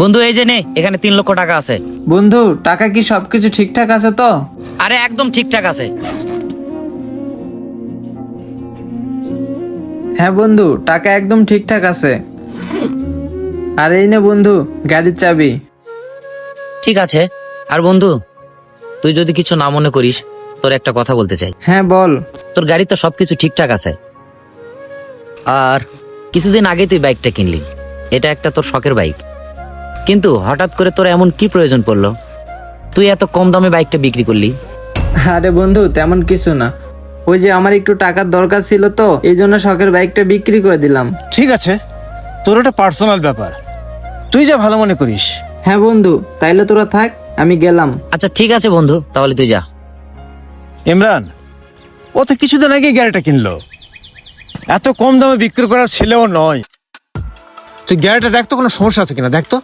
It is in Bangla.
বন্ধু এই যে নে, এখানে 3 লক্ষ টাকা আছে। বন্ধু, টাকা কি সবকিছু ঠিকঠাক আছে তো? আরে একদম ঠিকঠাক আছে। হ্যাঁ বন্ধু, টাকা একদম ঠিকঠাক আছে। আর এই নে বন্ধু, গাড়ির চাবি। ঠিক আছে। আর বন্ধু, তুই যদি কিছু না মনে করিস, তোর একটা কথা বলতে চাই। হ্যাঁ বল। তোর গাড়ি তো সবকিছু ঠিকঠাক আছে, আর কিছুদিন আগে তুই বাইকটা কিনলি। এটা একটা তোর শখের বাইক, কিন্তু হঠাৎ করে তোর এমন কি প্রয়োজন পড়লো তুই এত কম দামে বাইকটা বিক্রি করলি? আরে বন্ধু, তেমন কিছু না। ওই যে আমার একটু টাকার দরকার ছিল, তো এই জন্য শখের বাইকটা বিক্রি করে দিলাম। ঠিক আছে, তোর ওটা পার্সোনাল ব্যাপার, তুই যা ভালো মনে করিস। হ্যাঁ বন্ধু, তাইলে তোরা থাক, আমি গেলাম। আচ্ছা ঠিক আছে বন্ধু, তাহলে তুই যা। ইমরান, ও তো কিছুদিন আগে গাড়িটা কিনলো, এত কম দামে বিক্রি করার ছেলেও নয়। তুই গাড়িটা দেখ তো, কোনো সমস্যা আছে কিনা দেখ তো।